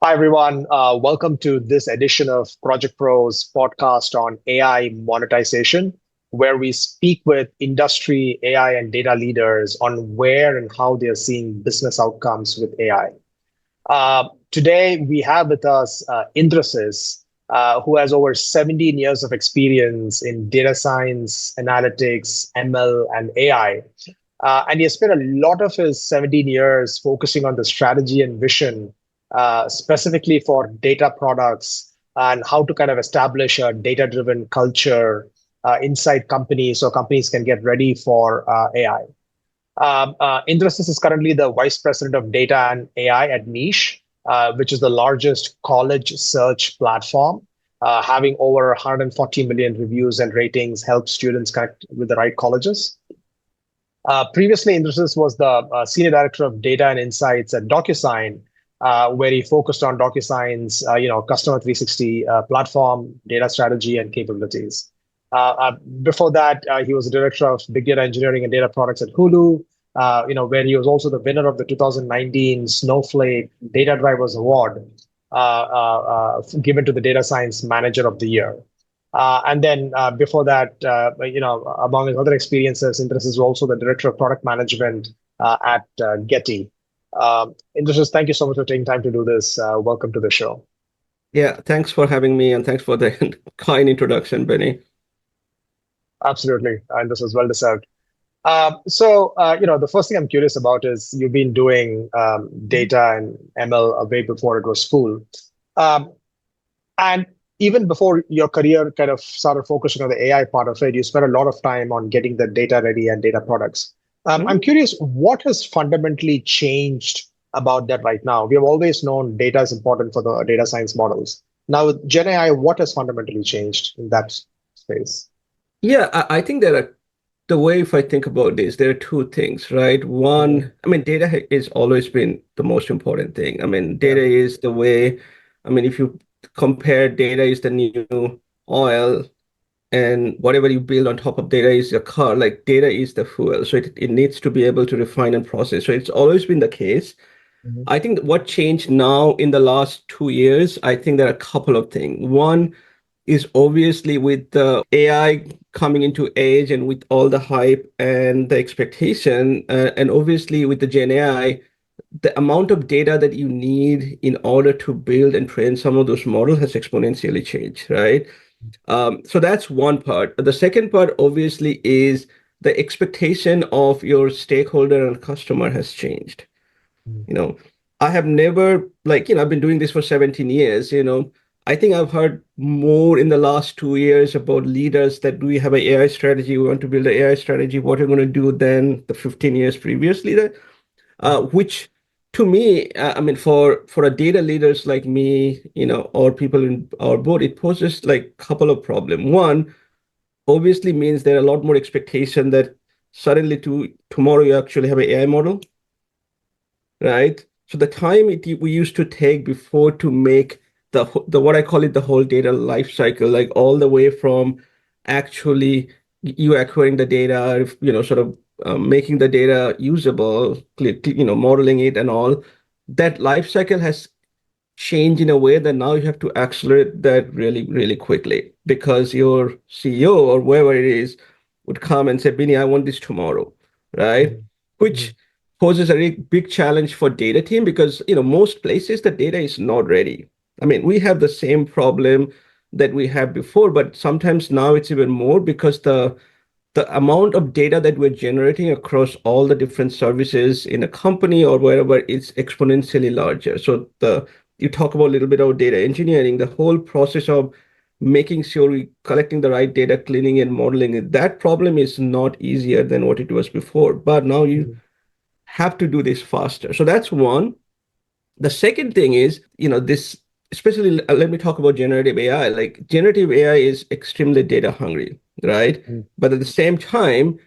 Hi, everyone. Welcome to this edition of Project Pro's podcast on AI monetization, where we speak with industry, AI, and data leaders on where and how they are seeing business outcomes with AI. Today, we have with us Indrasis, who has over 17 years of experience in data science, analytics, ML, and AI. And he has spent a lot of his 17 years focusing on the strategy and vision, specifically for data products and how to kind of establish a data-driven culture inside companies so companies can get ready for AI. Indrasis is currently the Vice President of Data and AI at Niche, which is the largest college search platform, having over 140 million reviews and ratings, help students connect with the right colleges. Previously, Indrasis was the Senior Director of Data and Insights at DocuSign, where he focused on DocuSign's Customer 360 platform, data strategy, and capabilities. Before that, he was the Director of Big Data Engineering and Data Products at Hulu, where he was also the winner of the 2019 Snowflake Data Drivers Award, given to the Data Science Manager of the Year. And then before that, among his other experiences, Indrasis is also the Director of Product Management at Getty. Indrasis, thank you so much for taking time to do this. Welcome to the show. Yeah, thanks for having me and thanks for the kind introduction, Benny. Absolutely, and this is well deserved. The first thing I'm curious about is you've been doing data and ML way before it was cool. And even before your career kind of started focusing on the AI part of it, you spent a lot of time on getting the data ready and data products. I'm curious, what has fundamentally changed about that right now? We have always known data is important for the data science models. Now with Gen AI, what has fundamentally changed in that space? Yeah, I think the way if I think about this, there are two things, right? Mhm. One, I mean, is always been the most important thing. I mean, Yeah. data is the way, I mean, if you compare data is the new oil and whatever you build on top of data is your car, like data is the fuel. So it needs to be able to refine and process. So it's always been the case. Mhm. I think what changed now in the last 2 years, I think there are a couple of things. One is obviously with the AI coming into age and with all the hype and the expectation, and obviously with the Gen AI, the amount of data that you need in order to build and train some of those models has exponentially changed, right? So that's one part. The second part, obviously, is the expectation of your stakeholder and customer has changed. Mhm. You know, I have never, I've been doing this for 17 years, I think I've heard more in the last 2 years about leaders that do we have an AI strategy, we want to build an AI strategy, what we're going to do than the 15 years previously, which to me, I mean, for a data leaders like me, or people in our board, it poses like a couple of problems. One, obviously means there are a lot more expectation that suddenly tomorrow you actually have an AI model, right? So the time we used to take before to make the what I call it the whole data life cycle, like all the way from actually you acquiring the data, sort of making the data usable, modeling it and all, that life cycle has changed in a way that now you have to accelerate that really, really quickly because your CEO or whoever it is would come and say, Binny, I want this tomorrow, right? Mhm. Which Mhm. poses a really big challenge for data team because most places the data is not ready. I mean, we have the same problem that we had before, but sometimes now it's even more because the amount of data that we're generating across all the different services in a company or wherever is exponentially larger. So you talk about a little bit about data engineering, the whole process of making sure we collecting the right data, cleaning and modeling it. That problem is not easier than what it was before, but now you Mhm. have to do this faster. So that's one. The second thing is, this, especially let me talk about generative AI. Like generative AI is extremely data hungry, right? Mhm. But at the same time,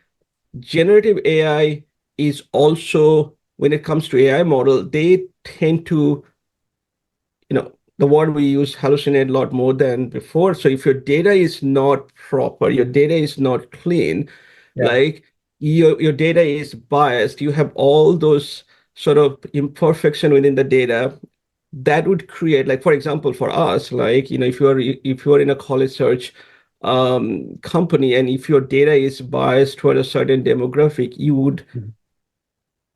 generative AI is also, when it comes to AI model, they tend to, the word we use hallucinate a lot more than before. So if your data is not proper, your data is not clean, Yeah. like your data is biased, you have all those sort of imperfection within the data, that would create, like, for example, for us, like, if you are in a college search company, and if your data is biased toward a certain demographic, you would Mhm.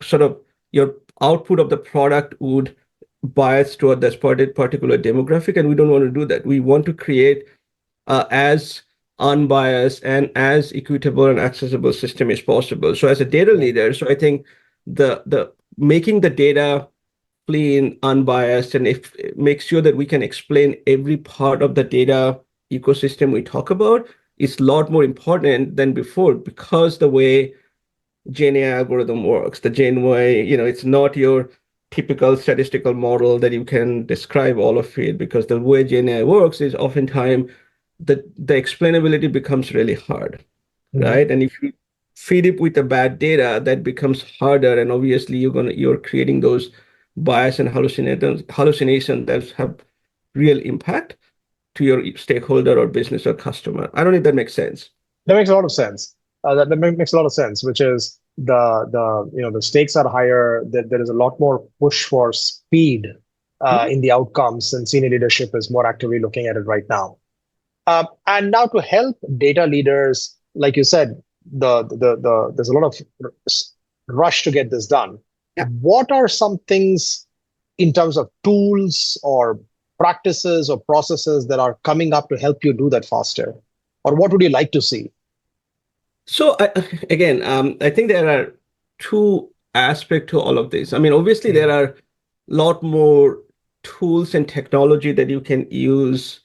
sort of, your output of the product would bias toward this particular demographic, and we don't want to do that. We want to create as unbiased and as equitable and accessible system as possible. So as a data Yeah. leader, so I think the making the data clean, unbiased, and if make sure that we can explain every part of the data ecosystem we talk about is a lot more important than before, because the way GenAI algorithm works, the Gen way, it's not your typical statistical model that you can describe all of it, because the way GenAI works is oftentimes the explainability becomes really hard, Mhm. right? And if you feed it with the bad data, that becomes harder, and obviously you're creating those bias and hallucination that have real impact to your stakeholder or business or customer. I don't know if that makes sense. That makes a lot of sense. Makes a lot of sense, which is the stakes are higher. That there is a lot more push for speed Mhm. in the outcomes, and senior leadership is more actively looking at it right now. And now to help data leaders, like you said, there's a lot of rush to get this done. Yeah. What are some things in terms of tools or practices or processes that are coming up to help you do that faster? Or what would you like to see? So again, I think there are two aspects to all of this. I mean, obviously there Mhm. are a lot more tools and technology that you can use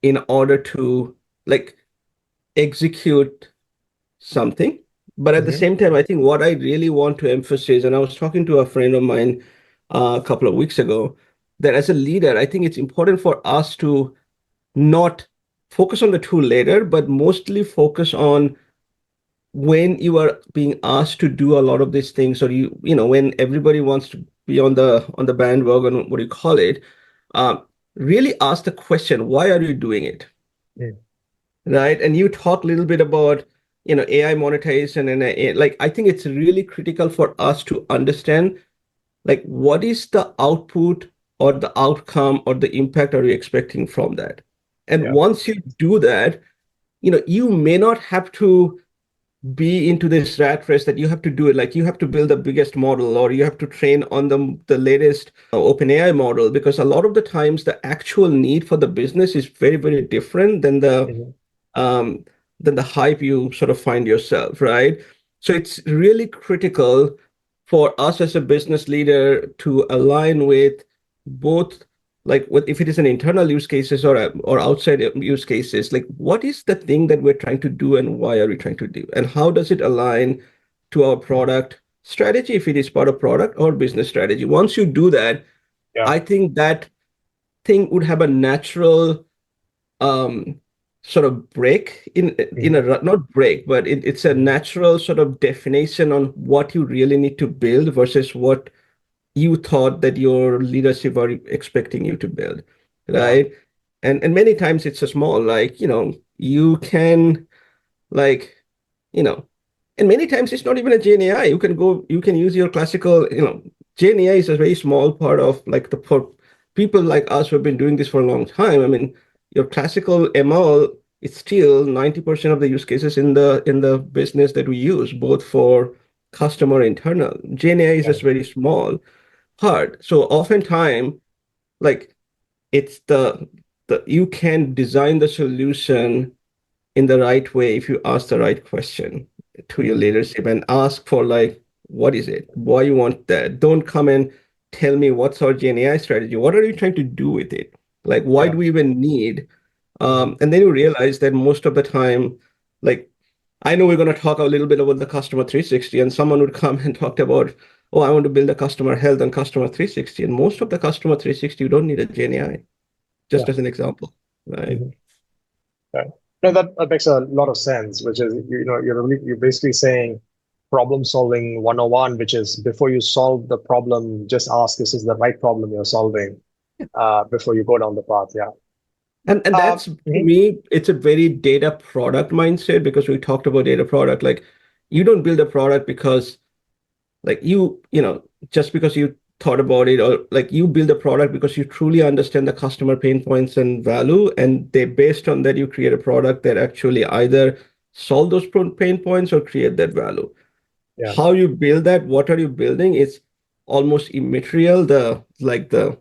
in order to, like, execute something. But at the Mhm. same time, I think what I really want to emphasize, and I was talking to a friend of mine a couple of weeks ago, that as a leader, I think it's important for us to not focus on the tool later, but mostly focus on when you are being asked to do a lot of these things, or when everybody wants to be on the bandwagon, what do you call it? Um, Really ask the question, why are you doing it? Mhm. Right? And you talk a little bit about, AI monetization, and like, I think it's really critical for us to understand, like, what is the output or the outcome or the impact are you expecting from that? And Yeah. once you do that, you may not have to be into this rat race that you have to do it, like you have to build the biggest model, or you have to train on the latest OpenAI model, because a lot of the times the actual need for the business is very, very different Mhm. um, than the hype you sort of find yourself, right? So it's really critical for us as a business leader to align with both, like, what if it is an internal use cases or outside use cases, like, what is the thing that we're trying to do and why are we trying to do, and how does it align to our product strategy, if it is part of product or business strategy. Once you do that, Yeah. I think that thing would have a natural um sort of break in Mhm. not break, but it's a Mhm. natural sort of definition on what you really need to build versus what you thought that your leadership are expecting you to build, Yeah. right? And many times it's a small, like, you can, like, you know, and many times it's not even a GenAI. You can use your classical, GenAI is a very small part of, like, for people like us who have been doing this for a long time. I mean, your classical ML is still 90% of the use cases in the business that we use, both for customer and internal. GenAI is Yeah. just very small part. So oftentimes, like, it's the you can design the solution in the right way if you ask the right question to your Mhm. leadership and ask for, like, what is it? Why you want that? Don't come and tell me what's our GenAI strategy. What are you trying to do with it? Like, why Yeah. do we even need? Mhm. And then you realize that most of the time, like, I know we're going to talk a little bit about the customer 360, and someone would come and talk about, oh, I want to build a customer health and customer 360. And most of the customer 360, you don't need a GenAI, Yeah. just as an example, right? Mhm. Right. No, that makes a lot of sense, which is, you're basically saying problem solving 101, which is before you solve the problem, just ask, this is the right problem you're solving, before you go down the path. Yeah. And that's, to Mhm. me, it's a very data product mindset, because we talked about data product. Like, you don't build a product because, like, just because you thought about it, or like you build a product because you truly understand the customer pain points and value, and they based on that you create a product that actually either solve those pain points or create that value. Yeah. How you build that, what are you building, is almost immaterial. Like the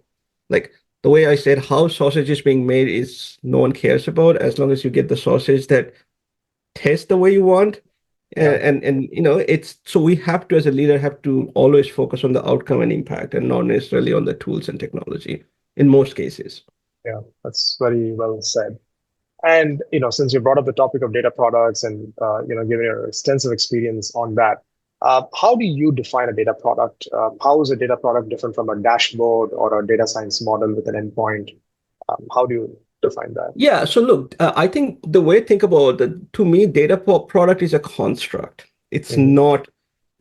way I said, how sausage is being made is no one cares about, as long as you get the sausage that tastes the way you want. Yeah. And it's so we have to, as a leader, have to always focus on the outcome and impact and not necessarily on the tools and technology in most cases. Yeah. That's very well said. And since you brought up the topic of data products and given your extensive experience on that, how do you define a data product? How is a data product different from a dashboard or a data science model with an endpoint? How do you define that? Yeah, so look, I think the way to think about the to me, data product is a construct. It's Hmm. not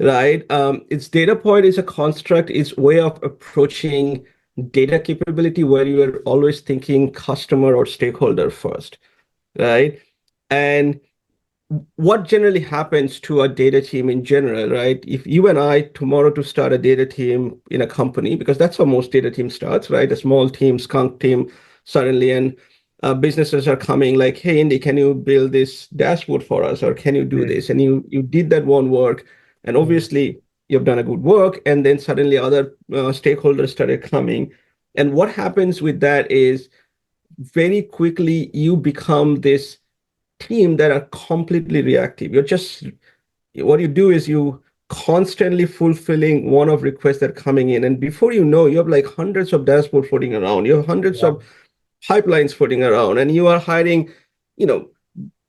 right. Its data point is a construct. It's way of approaching data capability where you are always thinking customer or stakeholder first, right? And what generally happens to a data team in general, right? If you and I tomorrow to start a data team in a company, because that's how most data team starts, right? A small team, skunk team, suddenly, and businesses are coming like, "Hey, Indy, can you build this dashboard for us, or can you do Mm. this?" And you did that one work, and Mm. obviously you've done a good work, and then suddenly other stakeholders started coming, and what happens with that is very quickly you become this team that are completely reactive. You're just what you do is you constantly fulfilling one of requests that are coming in, and before you know, you have like hundreds of dashboard floating around. You have hundreds Yeah. of pipelines floating around, and you are hiring, you know,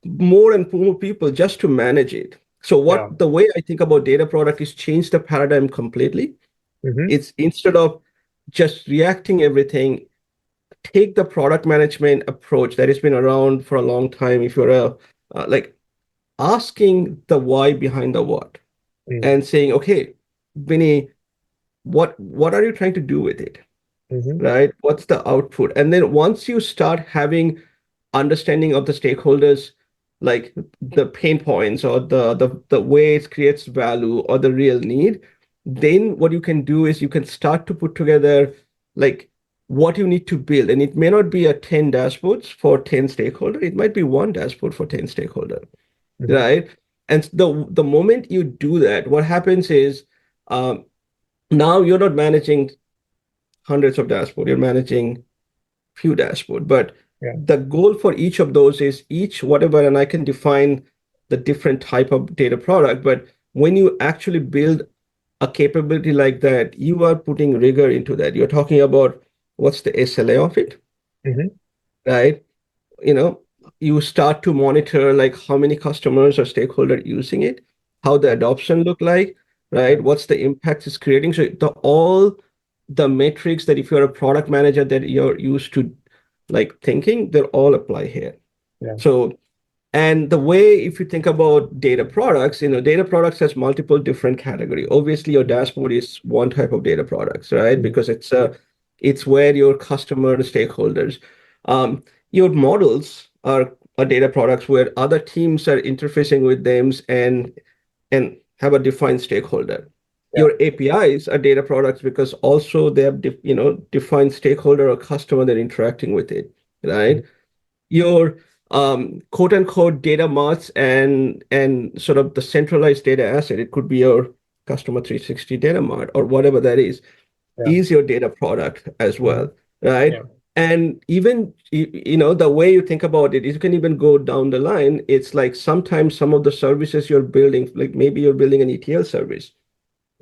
more and more people just to manage it. So Yeah. what the way I think about data product is change the paradigm completely. Hmm. It's instead of just reacting everything, take the product management approach that has been around for a long time. If you're a like asking the why behind the what Mm. and saying, okay, Binny, what are you trying to do with it? Hmm. Right? What's the output? And then once you start having understanding of the stakeholders, like the pain points or the way it creates value or the real need, then what you can do is you can start to put together like what you need to build. And it may not be a 10 dashboards for 10 stakeholder, it might be one dashboard for 10 stakeholder, Hmm. right? And the moment you do that, what happens is um, now you're not managing hundreds of dashboard, you're managing few dashboard. But Yeah. the goal for each of those is each whatever, and I can define the different type of data product. But when you actually build a capability like that, you are putting rigor into that. You're talking about what's the SLA of it, Hmm. right? you know, you start to monitor like how many customers or stakeholder using it, how the Yeah. adoption look like, Yeah. right? What's the impact it's creating? So all the metrics that if you're a product manager that you're used to like thinking, they'll all apply here. Yeah. So and the way, if you think about data products, data products has multiple different category. Obviously, your dashboard is one type of data products, right? Hmm. Because it's where your customer stakeholders, your models are data products where other teams are interfacing with them and have a defined stakeholder. Yeah. Your APIs are data products because also they have defined stakeholder or customer that are interacting with it, Hmm. right? Your quote unquote data marts and sort of the centralized data asset, it could be your customer 360 data mart or whatever that Yeah. is your data product as Hmm. well, right? Yeah. And even the way you think about it, you can even go down the line. It's like sometimes some of the services you're building, like maybe you're building an ETL service,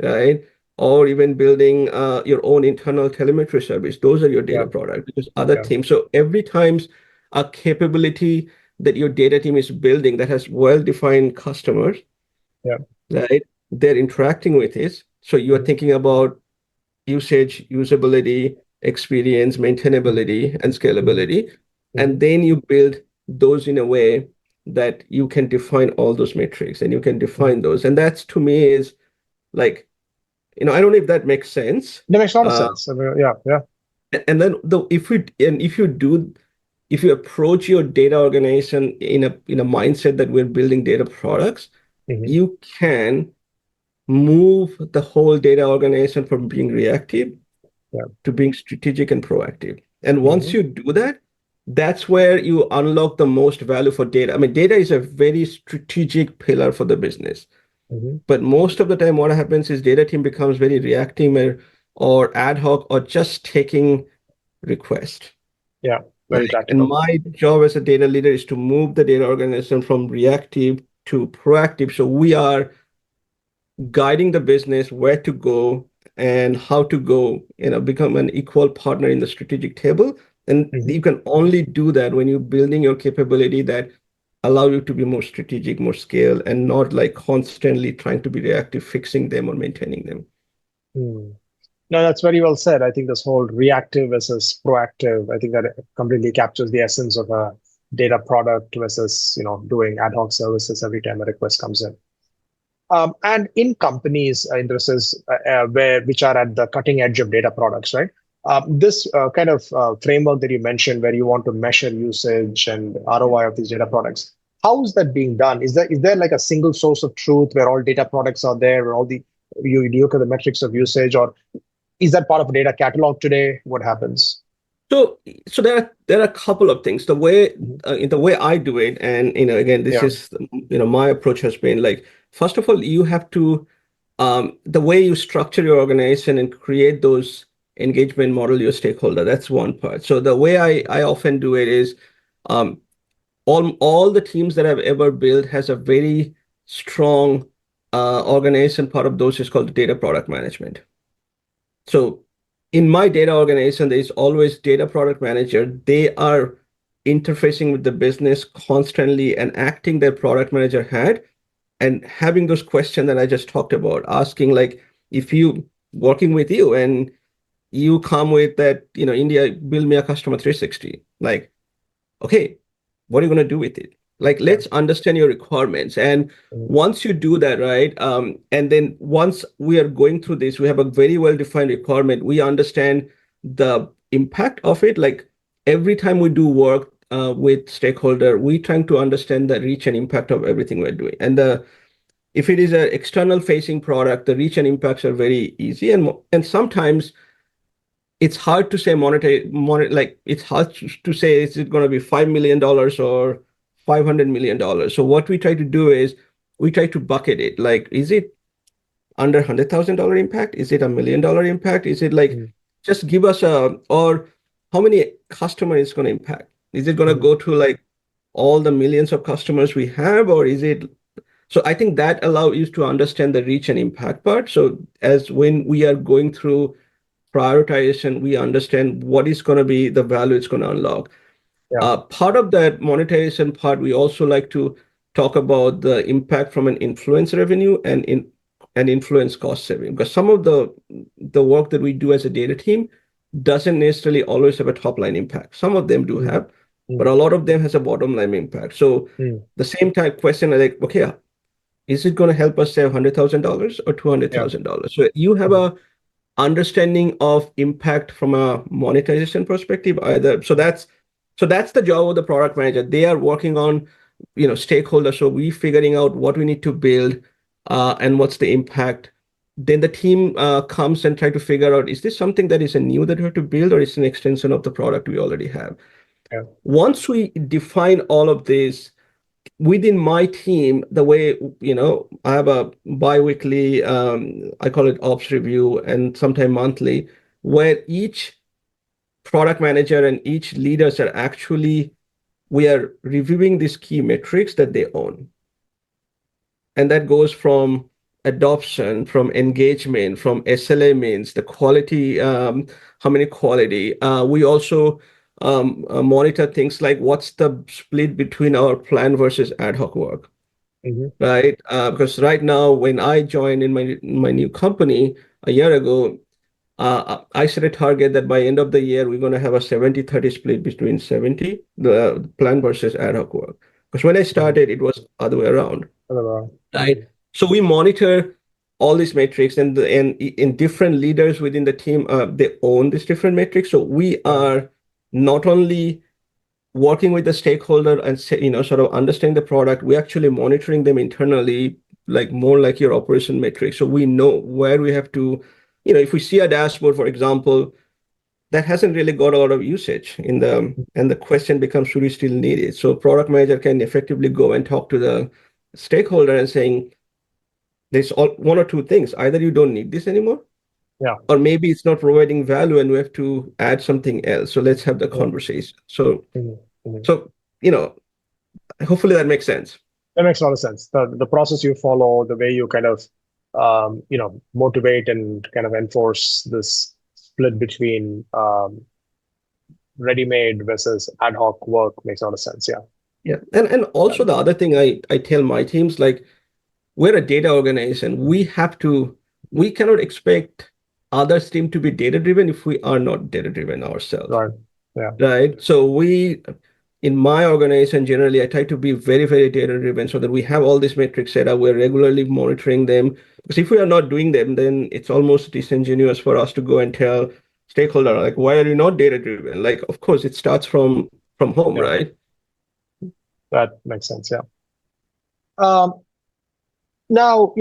right? Or even building your own internal telemetry service. Those are your data Yeah. product because other Yeah. teams. So every time's a capability that your data team is building that has well-defined customers, Yeah. right? They're interacting with it. So you are Hmm. thinking about usage, usability, experience, maintainability, and Hmm. scalability. Hmm. And then you build those in a way that you can define all those metrics and you can Hmm. define those. And that's to me is like I don't know if that makes sense. That makes a lot of Uh, sense. I mean, yeah. Yeah. and then if you approach your data organization in a mindset that we're building data products, Hmm. you can. move the whole data organization from being reactive Yeah. to being strategic and proactive. And once Hmm. you do that, that's where you unlock the most value for data. I mean, data is a very strategic pillar for the business. Hmm. But most of the time, what happens is data team becomes very reactive or ad hoc or just taking requests. Yeah. Very Right. And tactical. my job as a data leader is to move the data organization from reactive to proactive. So we are guiding the business where to go and how to go, become an equal partner in the strategic table. And Hmm. you can only do that when you're building your capability that allow you to be more strategic, more scale, and not like constantly trying to be reactive, fixing them or maintaining them. Hmm. No, that's very well said. I think this whole reactive versus proactive, I think that it completely captures the essence of a data product versus, doing ad hoc services every time a request comes in. And in companies, Indrasis, which are at the cutting edge of data products, right? This kind of framework that you mentioned, where you want to measure usage and ROI of these data products, how is that being done? Is there like a single source of truth where all data products are there, where all the you look at the metrics of usage, or is that part of a data catalog today? What happens? So, so there are a couple of things. The way Mhm. in the way I do it, and again, this Yeah. is my approach has been like, first of all, you have to the way you structure your organization and create those engagement model your stakeholder. That's one part. So the way I often do it is um, all the teams that I've ever built has a very strong organization. Part of those is called data product management. So in my data organization, there is always data product manager. They are interfacing with the business constantly and acting their product manager hat and having those questions that I just talked about, asking like if you working with you and you come with that, India, build me a customer 360, like, okay, what are you going to do with it? Like, Yeah. let's understand your requirements. And Mhm. once you do that, right, and then once we are going through this, we have a very well-defined requirement. We understand the impact of it. Like every time we do work with stakeholder, we trying to understand the reach and impact of everything we're doing. And if it is an external facing product, the reach and impacts are very easy. And sometimes it's hard to say like it's hard to say is it going to be $5 million or $500 million. So what we try to do is we try to bucket it. Like, is it under $100,000 impact? Is it $1 million impact? Is it like Mhm. just give us a or how many customer is going to impact? Is it going to Mhm. go to like all the millions of customers we have, or is it so I think that allows you to understand the reach and impact part. So as when we are going through prioritization, we understand what is going to be the value it's going to unlock. Yeah. Part of that monetization part, we also like to talk about the impact from an influence revenue and influence cost saving. Because some of the work that we do as a data team doesn't necessarily always have a top line impact. Some of them do Mhm. have, but Mhm. a lot of them has a bottom line impact. So Mhm. the same type question, like, okay, is it going to help us save $100,000 or two hundred Yeah. thousand dollars? So you have Mhm. a understanding of impact from a monetization perspective either. So that's the job of the product manager. They are working on stakeholders, so we figuring out what we need to build and what's the impact. Then the team comes and try to figure out, is this something that is a new that we have to build, or is an extension of the product we already have? Yeah. Once we define all of this within my team, the way, I have a bi-weekly, I call it ops review, and sometime monthly, where each product manager and each leaders are actually, we are reviewing these key metrics that they own. And that goes from adoption, from engagement, from SLA means the quality, how many quality. We also monitor things like what's the split between our plan versus ad hoc work, Mhm. right? Because right now, when I joined in my new company a year ago, I set a target that by end of the year, we're going to have a 70-30 split between 70, the plan versus ad hoc work. Because when I Mhm. started, it was other way around, right? Mhm. So we monitor all these metrics and in different leaders within the team, they own these different metrics. So we Yeah. are not only working with the stakeholder and sort of understanding the product, we're actually monitoring them internally like more like your operation metrics. So we know where we have to, if we see a dashboard, for example, that hasn't really got a lot of usage in and the question becomes, should we still need it? So product manager can effectively go and talk to the stakeholder and saying, there's one or two things. Either you don't need this anymore, Yeah. or maybe it's not providing value and we have to add something else. So let's have the Yeah. conversation. So, Mhm. Mhm. so, you know, hopefully that makes sense. That makes a lot of sense. The process you follow, the way you kind of motivate and kind of enforce this split between ready-made versus ad hoc work makes a lot of sense. Yeah. Yeah. And Yeah. also the other thing I tell my teams, like we're a data organization. We cannot expect others team to be data driven if we are not data driven ourselves. Right. Yeah. Right. So in my organization, generally, I try to be very, very data driven so that we have all these metrics set up. We're regularly monitoring them. Because if we are not doing them, then it's almost disingenuous for us to go and tell stakeholder, like, why are you not data driven? Like, of course, it starts from home, Yeah. right? That makes sense. Yeah. Um, Now,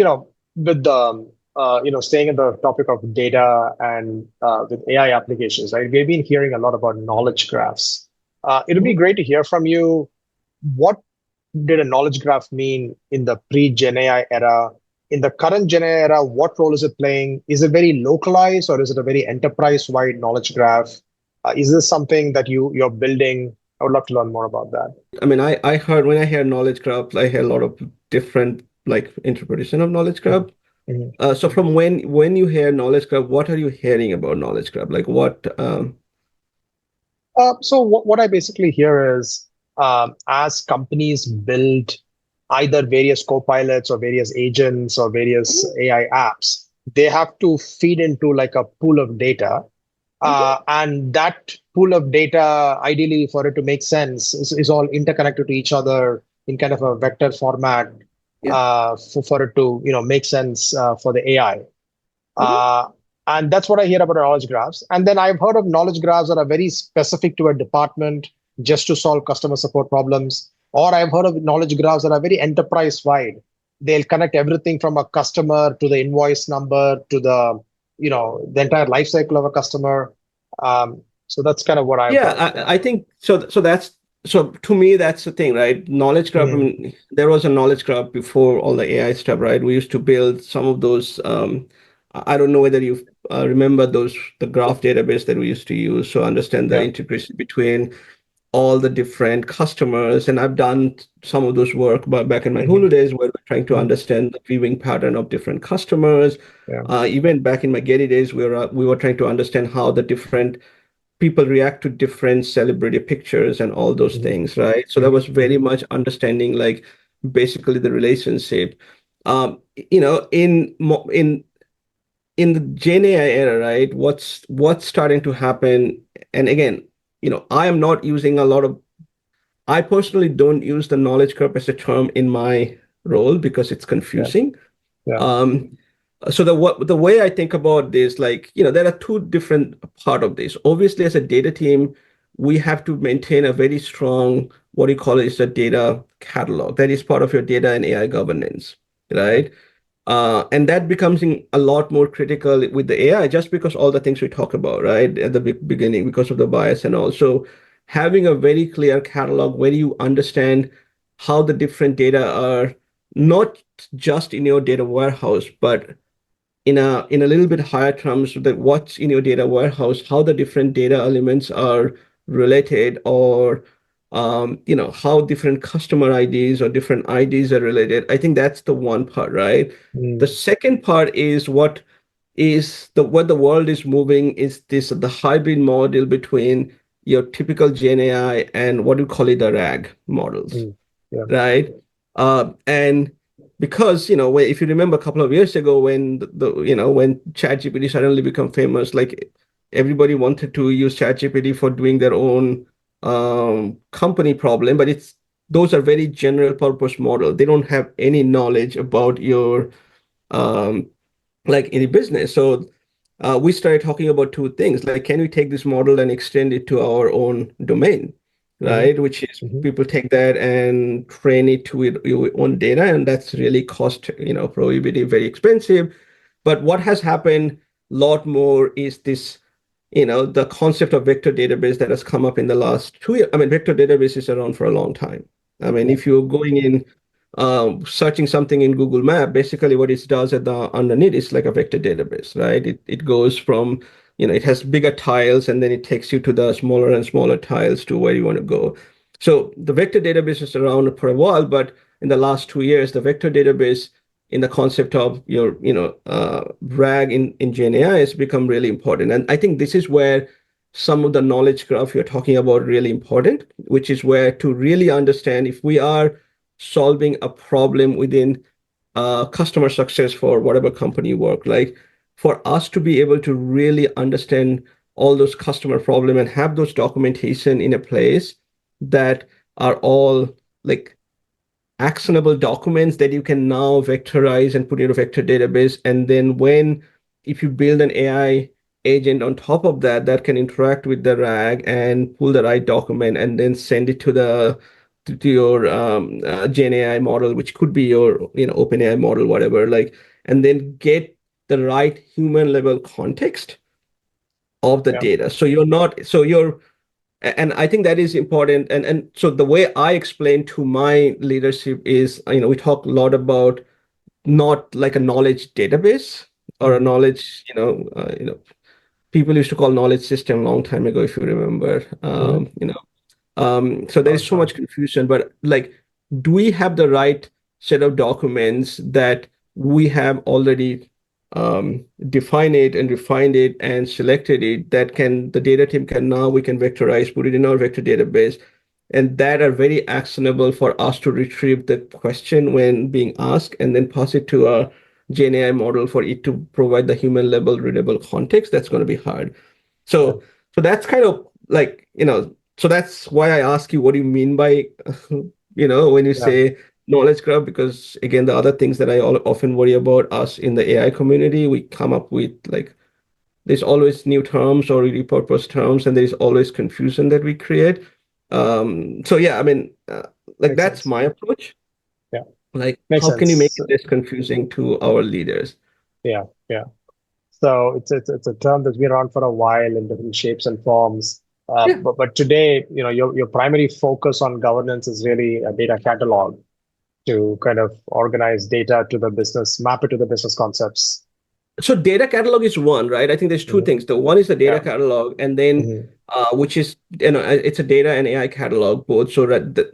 with the staying in the topic of data and with AI applications, right? We've been hearing a lot about knowledge graphs. It would be Mhm. great to hear from you. What did a knowledge graph mean in the pre-Gen AI era? In the current Gen AI era, what role is it playing? Is it very localized or is it a very enterprise-wide knowledge graph? Is this something that you're building? I would love to learn more about that. I mean, I heard when I hear knowledge graph, I hear a lot of different like interpretation of knowledge graph. Mhm. Mhm. So from when you hear knowledge graph, what are you hearing about knowledge graph? Like what? So what I basically hear is as companies build either various co-pilots or various agents or various Mhm, AI apps, they have to feed into like a pool of data. mhm. And that pool of data, ideally for it to make sense, is all interconnected to each other in kind of a vector format Yeah. for it to make sense for the AI. Mhm. Uh, and that's what I hear about knowledge graphs. And then I've heard of knowledge graphs that are very specific to a department just to solve customer support problems. Or I've heard of knowledge graphs that are very enterprise wide. They'll connect everything from a customer to the invoice number to the entire life cycle of a customer. So that's kind of what I've Yeah, heard. Yeah. I think so. So to me, that's the thing, right? Knowledge graph. I Mhm. mean, there was a knowledge graph before all the AI stuff, right? We used to build some of those. I don't know whether you remember those the graph database that we used to use to understand the Yeah. integration between all the different customers. And I've done some of those work back in my Hmm. Hulu days where we're trying to Hmm. understand the viewing pattern of different customers. Yeah. Even back in my Getty days, we were trying to understand how the different people react to different celebrity pictures and all those Hmm. things, right? So that Hmm. was very much understanding like basically the relationship. You know, in the Gen AI era, right? What's starting to happen? And again, I am not using a lot of I personally don't use the knowledge curve as a term in my role because it's Yeah. confusing. Yeah. Um, so the way I think about this, like, there are two different part of this. Obviously, as a data team, we have to maintain a very strong, what do you call it, is a data catalog. That is part of your data and AI governance, Yeah. right? And that becomes a lot more critical with the AI just because all the things we talk about, right, at the beginning, because of the bias and also having a very clear catalog where you understand how the different data are not just in your data warehouse, but in a little bit higher terms that what's in your data warehouse, how the different data elements are related, or how different customer IDs or different IDs are related. I think that's the one part, right? The Mm. second part is what the world is moving is this the hybrid model between your typical Gen AI and what do you call it, the RAG models, Mm. Yeah. right? And because if you remember a couple of years ago when when ChatGPT suddenly became famous, like everybody wanted to use ChatGPT for doing their own company problem, but it's those are very general purpose model. They don't have any knowledge about your um, like any business. So we started talking about two things, like can we take this model and extend it to our own domain, Hmm. right? Which is Hmm. people take that and train it to your own data, and that's really cost, prohibitive, very expensive. But what has happened a lot more is this, the concept of vector database that has come up in the last 2 years. I mean, vector database is around for a long time. I mean, Yeah. if you're going in, searching something in Google Map, basically what it does at the underneath is like a vector database, right? It goes from, it has bigger tiles and then it takes you to the smaller and smaller tiles to where you want to go. So the vector database is around for a while, but in the last 2 years, the vector database in the concept of your RAG in Gen AI has become really important. And I think this is where some of the knowledge graph you're talking about really important, which is where to really understand if we are solving a problem within customer success for whatever company you work, like for us to be able to really understand all those customer problem and have those documentation in a place that are all like actionable documents that you can now vectorize and put in a vector database. And then if you build an AI agent on top of that, that can interact with the RAG and pull the right document and then send it to your Gen AI model, which could be your, OpenAI model, whatever, like, and then get the right human level context of the Yeah. data. So you're not, so you're and I think that is important. And so the way I explain to my leadership is, we talk a lot about not like a knowledge database or a Hmm. knowledge, people used to call knowledge system a long time ago, if you remember. Hmm. So there is Long so time. much confusion, but like, do we have the right set of documents that we have already defined it and refined it and selected it that can the data team can now we can vectorize, put it in our vector database, and that are very actionable for us to retrieve the question when being asked and then pass it to a Gen AI model for it to provide the human level readable context. That's going to be hard. Yeah. So that's kind of like, so that's why I ask you, what do you mean by, when you Yeah. say knowledge graph? Because again, the other things that I often worry about us in the AI community, we come up with like, there's always new terms or repurposed terms, and there's always confusion that we create. So yeah, I mean, like Makes that's sense. my approach. Yeah. Like, Makes how can you make sense. it less confusing to our leaders? Yeah. Yeah. So it's a term that's been around for a while in different shapes and forms. Yeah. But today, your primary focus on governance is really a data catalog to kind of organize data to the business, map it to the business concepts. So data catalog is one, right? I think there's two Hmm. things. The one is the data Yeah. catalog, and then Hmm. which is, it's a data and AI catalog both. So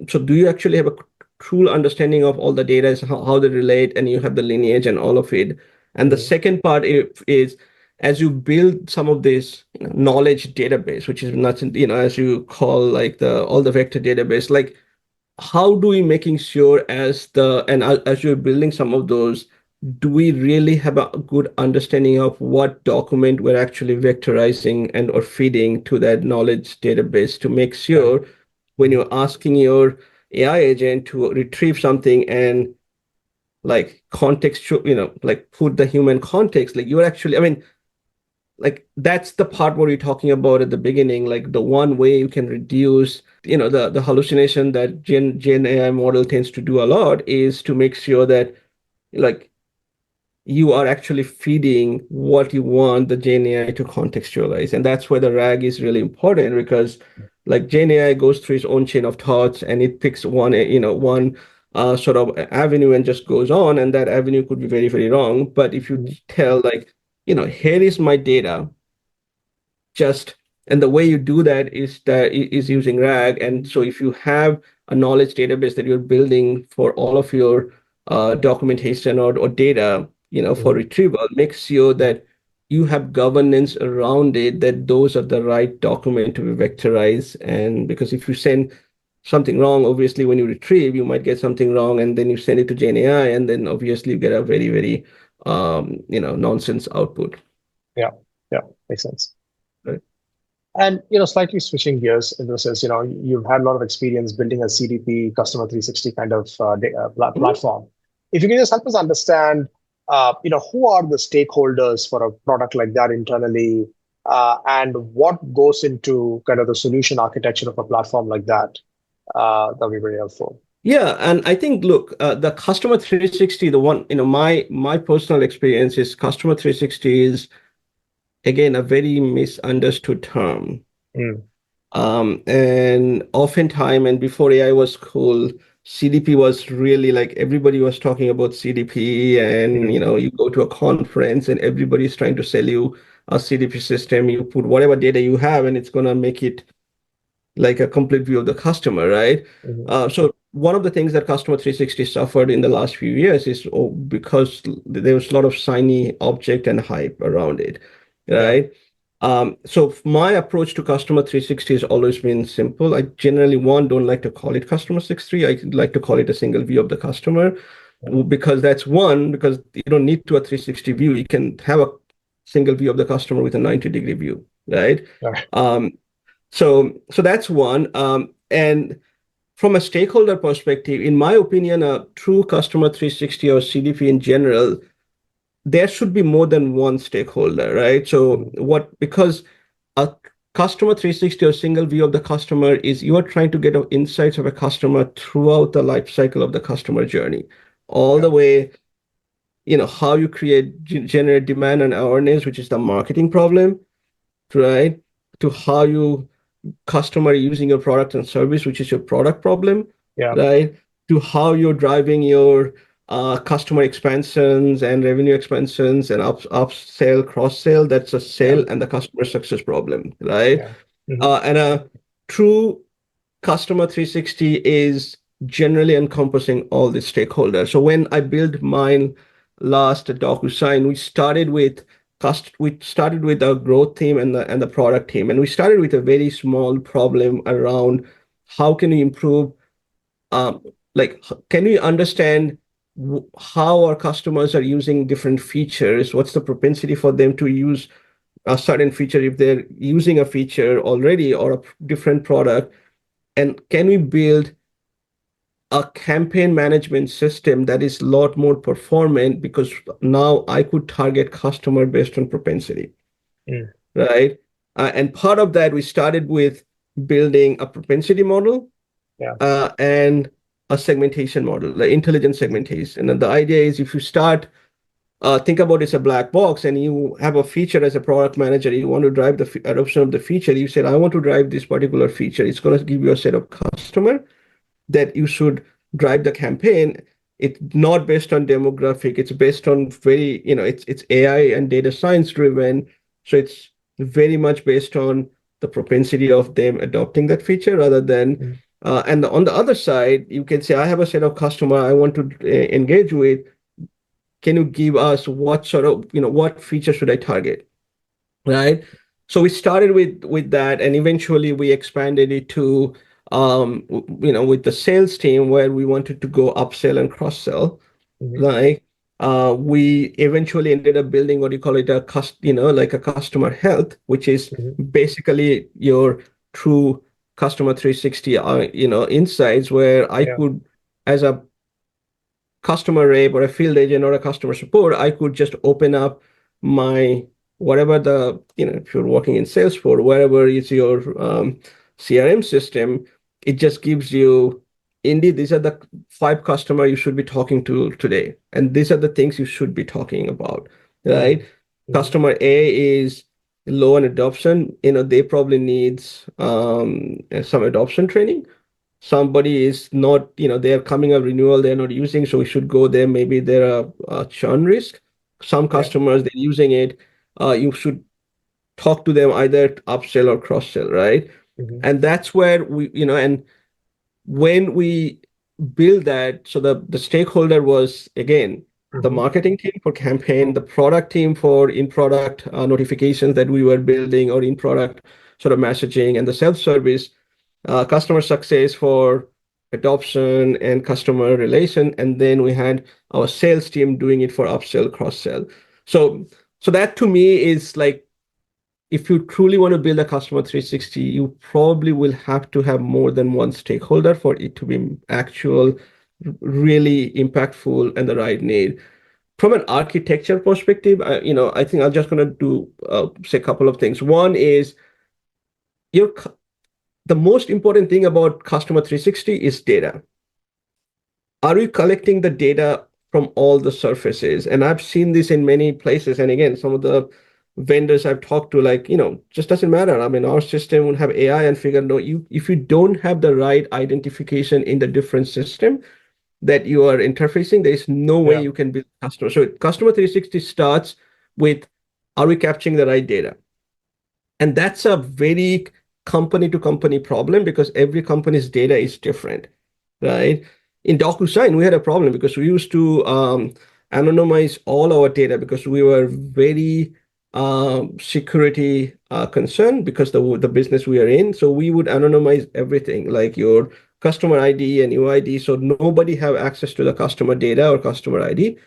so do you actually have a true understanding of all the data, is how they relate, and you have the lineage and all of it. And the Hmm. second part is as you build some of this knowledge database, which is nothing, as you call like the all the vector database, like how do we making sure as you're building some of those, do we really have a good understanding of what document we're actually vectorizing and or feeding to that knowledge database to make Right. sure when Hmm. you're asking your AI agent to retrieve something and like context, like put the human context, like you're actually, I mean, like that's the part where you're talking about at the beginning, like the one way you can reduce, the hallucination that Gen AI model tends to do a lot is to make sure that like you are actually feeding what you want the Gen AI to contextualize. And that's where the RAG is really important because like Gen AI goes through its own chain of thoughts and it picks one sort of avenue and just goes on. And that avenue could be very, very wrong. But if you Hmm. tell like, here is my data, just and the way you do that is using RAG. And so if you have a knowledge database that you're building for all of your documentation or data, for Hmm. retrieval, make sure Hmm. that you have governance around it, that those are the right document to be vectorized. And because if you send something wrong, obviously when you retrieve, you might get something wrong, and then you send it to Gen AI, and then obviously you get a very, very nonsense output. Yeah. Yeah. Makes sense. Right? And slightly switching gears in the sense, you've had a lot of experience building a CDP, customer 360 kind of Mhm. platform. If you can just help us understand, who are the stakeholders for a product like that internally? and what goes into kind of the solution architecture of a platform like that. That'll be very helpful. Yeah, and I think, look, the customer 360, the one, my personal experience is customer 360 is again a very misunderstood term. Mm, And oftentimes, and before AI was cool, CDP was really like everybody was talking about CDP, and mm, you go to a conference and everybody's trying to sell you a CDP system. You put whatever data you have, and it's gonna make it like a complete view of the customer, right? mm, So one of the things that Customer 360 suffered in the last few years is because there was a lot of shiny object and hype around it, yeah, right? So my approach to Customer 360 has always been simple. I generally, one, don't like to call it Customer 360. I like to call it a single view of the customer yeah, because that's one, because you don't need to a 360 view. You can have a single view of the customer with a 90-degree view, right? yeah, Um, so that's one. And from a stakeholder perspective, in my opinion, a true customer 360 or CDP in general, there should be more than one stakeholder, right? So mm, because a customer 360 or single view of the customer is you are trying to get insights of a customer throughout the life cycle of the customer journey, all yeah, the way, how you generate demand and awareness, which is the marketing problem, right? To how you customer using your product and service, which is your product problem, yeah, right? To how you're driving your customer expansions and revenue expansions and upsell, cross sell. That's a yeah, sale and the customer success problem, right? yeah, mm, And a true customer 360 is generally encompassing all the stakeholders. So when I built mine last at DocuSign, we started with the growth team and the product team, and we started with a very small problem around how can we improve, um, like can we understand how our customers are using different features, what's the propensity for them to use a certain feature if they're using a feature already or a different product, and can we build a campaign management system that is a lot more performant because now I could target customer based on propensity, mm, right? And part of that, we started with building a propensity model yeah, and a segmentation model, the intelligent segmentation. And the idea is if you start, think about it as a black box and you have a feature as a product manager, you want to drive the adoption of the feature. You said, I want to drive this particular feature. It's going to give you a set of customer that you should drive the campaign. It's not based on demographic. It's based on very, it's AI and data science driven. So it's very much based on the propensity of them adopting that feature rather than, mm, and on the other side, you can say, I have a set of customer I want to engage with. Can you give us what sort of, what feature should I target? Right. So we started with that, and eventually we expanded it to with the sales team where we wanted to go upsell and cross sell. mm, Like we eventually ended up building what you call it like a customer health, which is mm, basically your true customer 360 insights, where I yeah, could, as a customer rep or a field agent or a customer support, I could just open up my whatever if you're working in Salesforce, wherever is your CRM system, it just gives you, indeed, these are the 5 customer you should be talking to today. And these are the things you should be talking about, mm, right? mm, Customer A is low on adoption, they probably needs some adoption training. Somebody is not, they're coming up renewal, they're not using, so we should go there. Maybe there are churn risk. Some yeah, customers, they're using it. You should talk to them either upsell or cross sell, right? mm, And that's where and when we build that, so the stakeholder was again the mm, marketing team for campaign, mm, the product team for in product notifications that we were building or in product sort of messaging, and the self service customer success for adoption and customer relation, and then we had our sales team doing it for upsell, cross sell. So, so that to me is like, if you truly want to build a customer 360, you probably will have to have more than one stakeholder for it to be actual, really impactful and the right need. from an architecture perspective, I think I'm just going to do say a couple of things. One is your the most important thing about Customer 360 is data. Are we collecting the data from all the surfaces? And I've seen this in many places. And again, some of the vendors I've talked to, like, just doesn't matter. I mean, our system would have AI and figure, no, if you don't have the right identification in the different system that you are interfacing, there is no way Yeah. you can build customer. So Customer 360 starts with, are we capturing the right data? And that's a very company to company problem because every company's data is different, right? In DocuSign, we had a problem because we used to anonymize all our data because we were very security concerned because the business we are in. So we would anonymize everything, like your customer ID and UID, so nobody have access to the customer data or customer ID.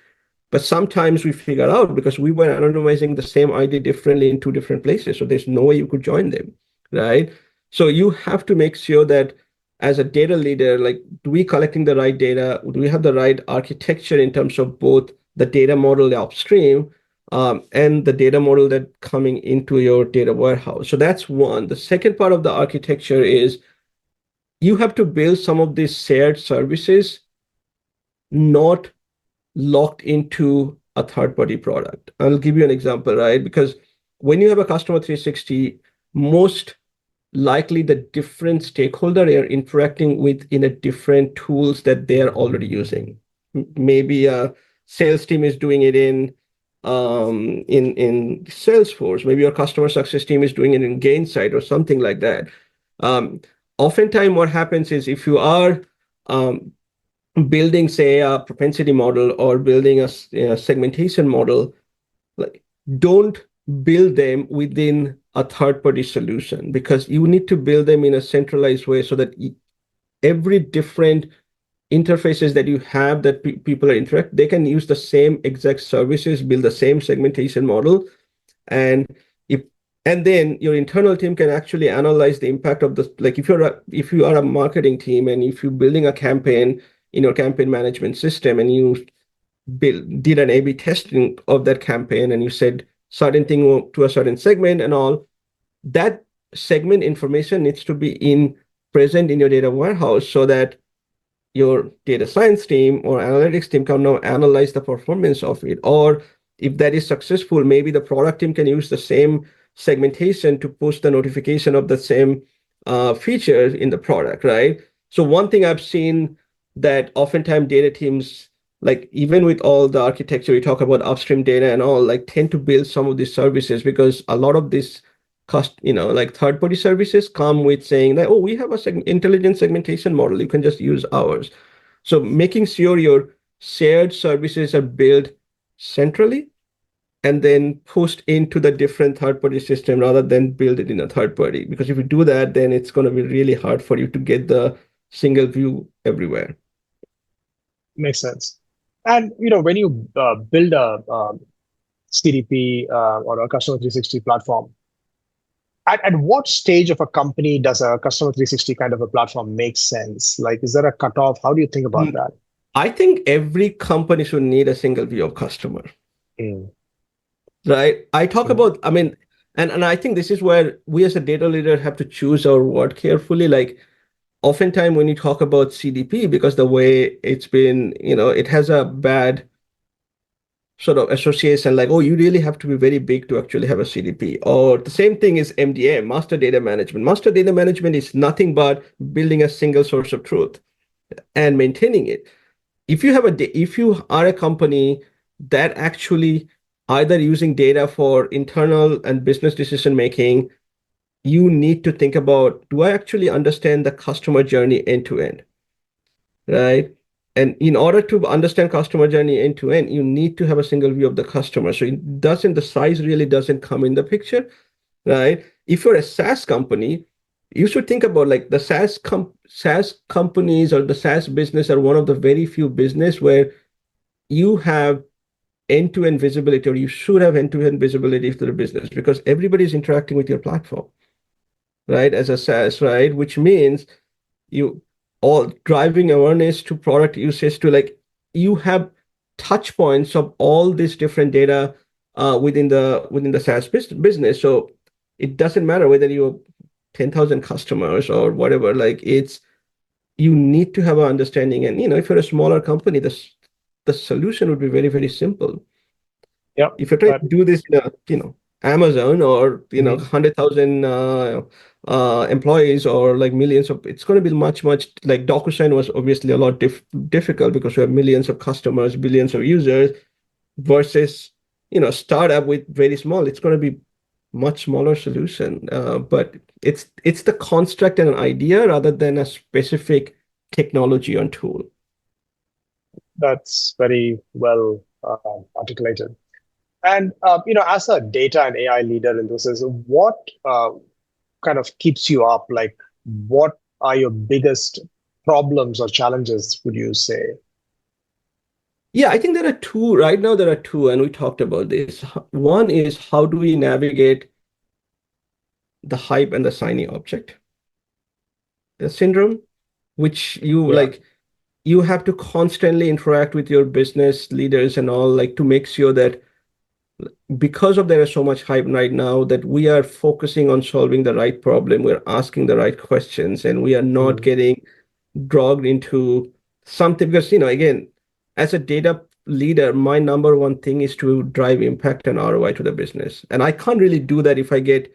But sometimes we figure out because we were anonymizing the same ID differently in two different places. So there's no way you could join them, right? So you have to make sure that as a data leader, like, do we collecting the right data? Do we have the right architecture in terms of both the data model upstream and the data model that coming into your data warehouse? So that's one. The second part of the architecture is you have to build some of these shared services, not locked into a third party product. I'll give you an example, right? Because when you have a customer 360, most likely the different stakeholder are interacting with in a different tools that they're already using. Maybe a sales team is doing it in Salesforce. Maybe your customer success team is doing it in Gainsight or something like that. Um, Oftentimes, what happens is if you are um, building, say, a propensity model or building a segmentation model, like, don't build them within a third party solution because you need to build them in a centralized way so that every different interfaces that you have that people are interact, they can use the same exact services, build the same segmentation model, and if and then your internal team can actually analyze the impact of the, like, if you are a marketing team and if you're building a campaign in your campaign management system and you did an A/B testing of that campaign and you said certain thing to a certain segment and all, that segment information needs to be in present in your data warehouse so that your data science team or analytics team can now analyze the performance of it. Or if that is successful, maybe the product team can use the same segmentation to push the notification of the same features in the product, right? So one thing I've seen that oftentimes data teams, like, even with all the architecture, we talk about upstream data and all, like, tend to build some of these services because a lot of this cost, like third party services come with saying that, oh, we have a intelligent segmentation model, you can just use ours. So making sure your shared services are built centrally and then pushed into the different third party system rather than build it in a third party, because if you do that, then it's going to be really hard for you to get the single view everywhere. Makes sense. And when you build a CDP or a customer 360 platform, at what stage of a company does a customer 360 kind of a platform make sense? Like, is there a cutoff? How do you think about Mm, that? I think every company should need a single view of customer, Mm. right? I talk Mhm. about, I mean, and I think this is where we as a data leader have to choose our word carefully. Like, oftentimes when you talk about CDP, because the way it's been, it has a bad sort of association, like, oh, you really have to be very big to actually have a CDP. Or the same thing is MDM, master data management. Master data management is nothing but building a single source of truth and maintaining it. If you are a company that actually either using data for internal and business decision making, you need to think about, do I actually understand the customer journey end to end, right? And in order to understand customer journey end to end, you need to have a single view of the customer. So the size really doesn't come in the picture, right? If you're a SaaS company, you should think about, like, the SaaS companies or the SaaS business are one of the very few business where you have end-to-end visibility, or you should have end-to-end visibility to the business because everybody's interacting with your platform, right? As a SaaS, right? Which means you all driving awareness to product usage to, like, you have touch points of all this different data within the SaaS business. So it doesn't matter whether you have 10,000 customers or whatever, like it's you need to have an understanding. And if you're a smaller company, the solution would be very, very simple. Yep. If you're trying That. to do this in Amazon or Mhm. 100,000 employees or like millions of, it's going to be much, much like DocuSign was obviously a lot difficult because we have millions of customers, billions of users versus startup with very small. It's going to be much smaller solution, but it's the construct and an idea rather than a specific technology and tool. That's very well articulated. And as a data and AI leader in this, is what kind of keeps you up? Like, what are your biggest problems or challenges, would you say? Yeah, I think there are two right now. There are two, and we talked about this. One is how do we navigate the hype and the shiny object syndrome, which Yeah. you have to constantly interact with your business leaders and all, like to make sure that because of there is so much hype right now that we are focusing on solving the right problem, we're asking the right questions, and we are not Mm, getting dragged into something because again, as a data leader, my number one thing is to drive impact and ROI to the business. And I can't really do that if I get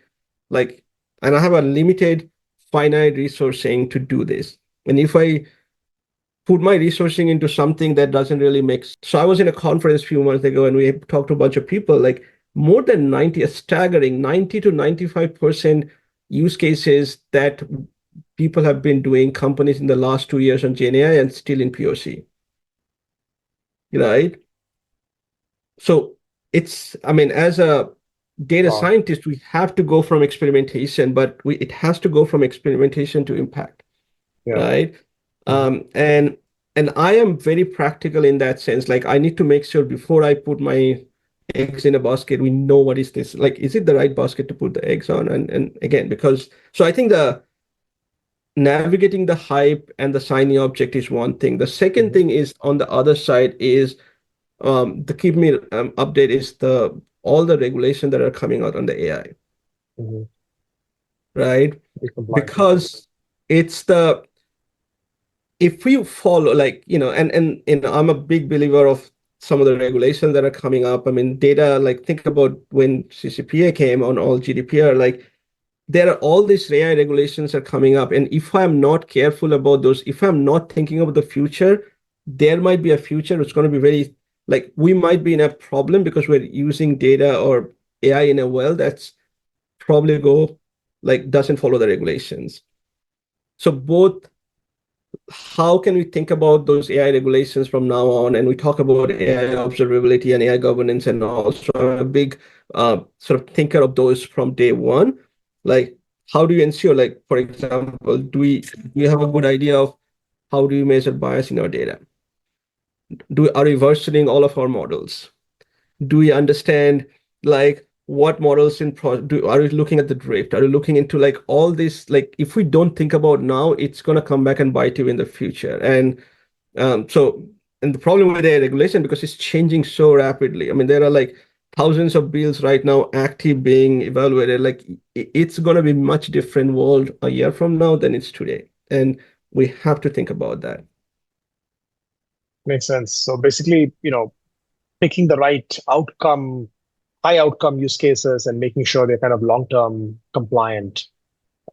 like, and I have a limited finite resourcing to do this. And if I put my resourcing into something that doesn't really make sense. So I was in a conference a few months ago and we talked to a bunch of people, like more than 90, a staggering 90 to 95% use cases that people have been doing, companies in the last 2 years on GenAI and still in POC, right? So I mean, as a data wow. scientist, we have to go from experimentation, but it has to go from experimentation to impact, Yeah. right? Mhm. And I am very practical in that sense. Like I need to make sure before I put my eggs in a basket, we know what is this. Like, is it the right basket to put the eggs on? And again, because so I think the navigating the hype and the shiny object is one thing. The second Mhm. thing is on the other side is the keep me update is the all the regulation that are coming out on the AI, Mhm. right? Be compliant. Yeah. Because it's the if we follow like and I'm a big believer of some of the regulations that are coming up. I mean data, like think about when CCPA came on all GDPR, like there are all these AI regulations are coming up, and if I'm not careful about those, if I'm not thinking about the future, there might be a future it's going to be very like we might be in a problem because we're using data or AI in a well that's probably go like doesn't follow the regulations. So both how can we think about those AI regulations from now on? And we talk about AI observability and AI governance and all. So I'm a big sort of thinker of those from day one. Like, how do you ensure, like, for example, do we have a good idea of how do you measure bias in our data? Are we versioning all of our models? Do we understand like what models are we looking at the drift? Are we looking into like all this? Like, if we don't think about now, it's gonna come back and bite you in the future. And the problem with the regulation because it's changing so rapidly. I mean, there are like thousands of bills right now active being evaluated. Like it's going to be much different world a year from now than it's today, and we have to think about that. Makes sense. So basically, picking the right outcome, high outcome use cases, and making sure they're kind of long-term compliant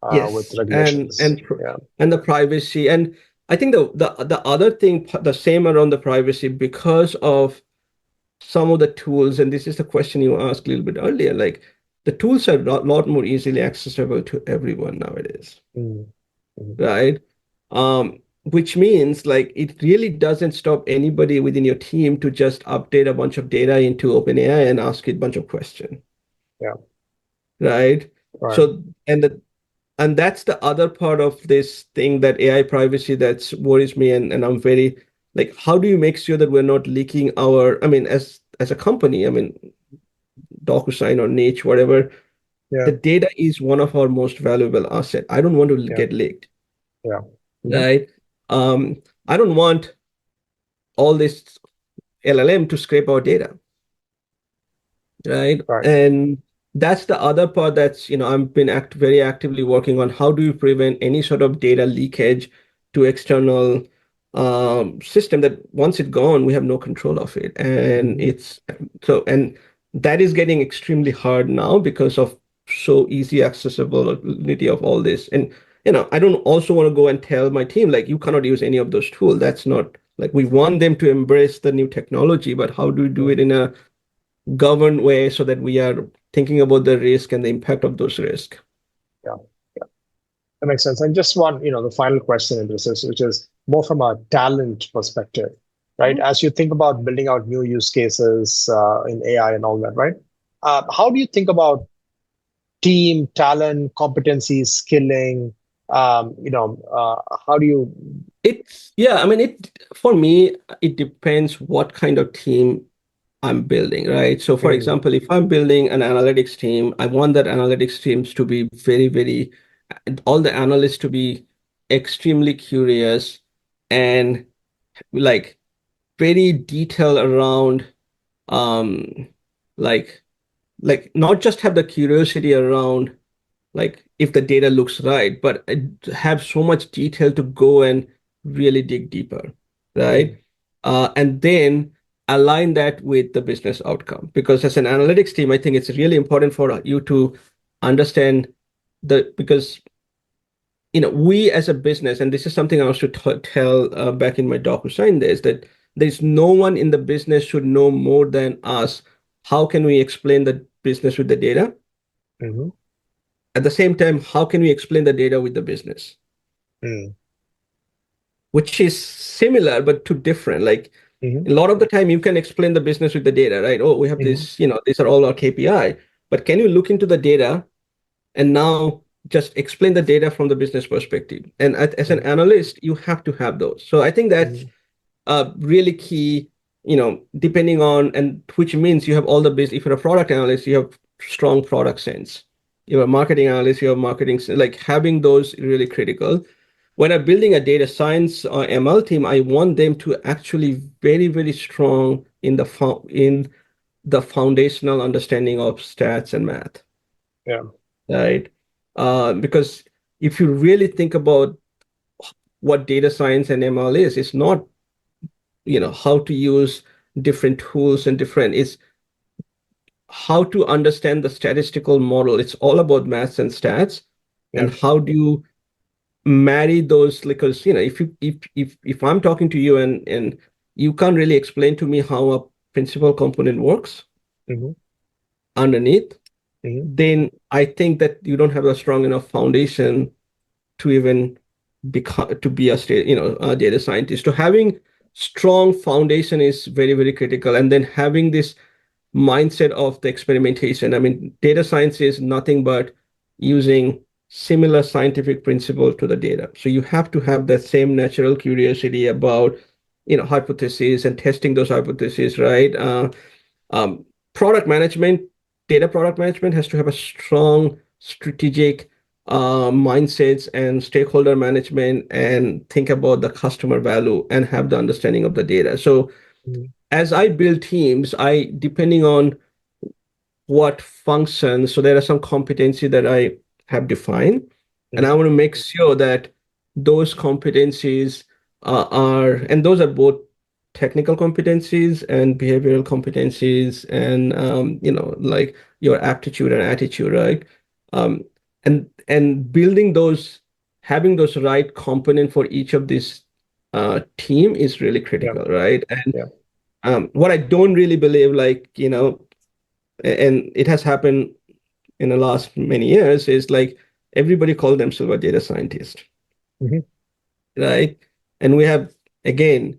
with Yes, regulations. Yeah. and the privacy, and I think the other thing, the same around the privacy because of some of the tools, and this is the question you asked a little bit earlier, like the tools are a lot more easily accessible to everyone nowadays, Mm. Mhm. right? Which means like it really doesn't stop anybody within your team to just update a bunch of data into OpenAI and ask it a bunch of questions, Yeah. right? Right. So and that's the other part of this thing that AI privacy that's worries me, and I'm very like, how do you make sure that we're not leaking our, I mean, as a company, I mean, DocuSign or Niche, whatever, Yeah. the data is one of our most valuable asset. I don't want to Yeah. get leaked, Yeah. Mhm. right? I don't want all this. LLM to scrape our data, right? Right. And that's the other part that's, I've been very actively working on. How do you prevent any sort of data leakage to external system that once it's gone, we have no control of it. And Hmm. and that is getting extremely hard now because of so easy accessibility of all this. And, I don't also want to go and tell my team, like, you cannot use any of those tools. That's not like we want them to embrace the new technology, but how do we do it in a governed way so that we are thinking about the risk and the impact of those risks. Yeah. Yeah. That makes sense. And just one, the final question in this is, which is more from a talent perspective, right? As you think about building out new use cases in AI and all that, right? How do you think about team, talent, competencies, skilling? How do you? Yeah, I mean, for me, it depends what kind of team I'm building, right? So, for Mm, example, if I'm building an analytics team, I want that analytics teams to be very, very, all the analysts to be extremely curious and like very detailed around, um, like, not just have the curiosity around like if the data looks right, but have so much detail to go and really dig deeper, mm, right? And then align that with the business outcome. Because as an analytics team, I think it's really important for you to understand because we as a business, and this is something I was to tell back in my DocuSign days, that there's no one in the business should know more than us. How can we explain the business with the data? mhm, At the same time, how can we explain the data with the business? mm, Which is similar but too different. Like mhm, a lot of the time, you can explain the business with the data, right? Oh, we have mhm, this, these are all our KPI. But can you look into the data and now just explain the data from the business perspective? And as an mhm, analyst, you have to have those. So I think that's mhm, really key, depending on, and which means you have all the business. If you're a product analyst, you have strong product sense. You're a marketing analyst, you have marketing sense. Like having those really critical. When I'm building a data science or ML team, I want them to actually very, very strong in the foundational understanding of stats and math, yeah. right? Because if you really think about what data science and ML is, it's not how to use different tools and different it's how to understand the statistical model. It's all about maths and stats, Yeah. and how do you marry those, because if I'm talking to you and you can't really explain to me how a principal component works Mhm, underneath, mhm, then I think that you don't have a strong enough foundation to even become to be a data scientist. So having strong foundation is very, very critical, and then having this mindset of the experimentation. I mean, data science is nothing but using similar scientific principle to the data. So you have to have that same natural curiosity about, hypotheses and testing those hypotheses, right? Um, product management, data product management has to have a strong strategic mindsets and stakeholder management and think about the customer value and have the understanding of the data. So mhm, as I build teams, depending on what functions, so there are some competency that I have defined, and I mhm, want to make sure that those competencies and those are both technical competencies and behavioral competencies and, like your aptitude and attitude, right? Um, and building those, having those right component for each of these team is really yeah. critical, right? And Yeah. what I don't really believe, like, and it has happened in the last many years, is like everybody call themselves a data scientist, Mhm, right? And we have, again,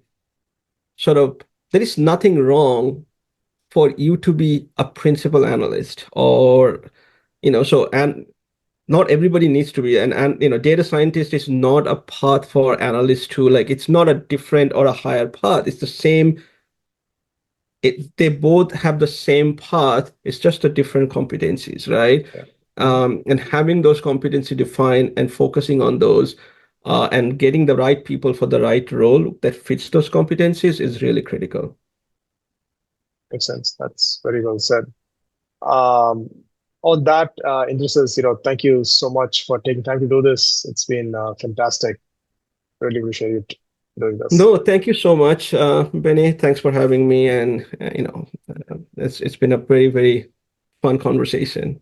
sort of, there is nothing wrong for you to be a principal analyst or, and not everybody needs to be and data scientist is not a path for analysts to, like, it's not a different or a higher path. It's the same. They both have the same path. It's just a different competencies, right? yeah. Mhm, And having those competency defined and focusing on those and getting the right people for the right role that fits those competencies is really critical. Makes sense. That's very well said. Um, on that, Indrasis, thank you so much for taking time to do this. It's been fantastic. Really appreciate you doing this. No, thank you so much, Benny. Thanks for having me, and it's been a very, very fun conversation.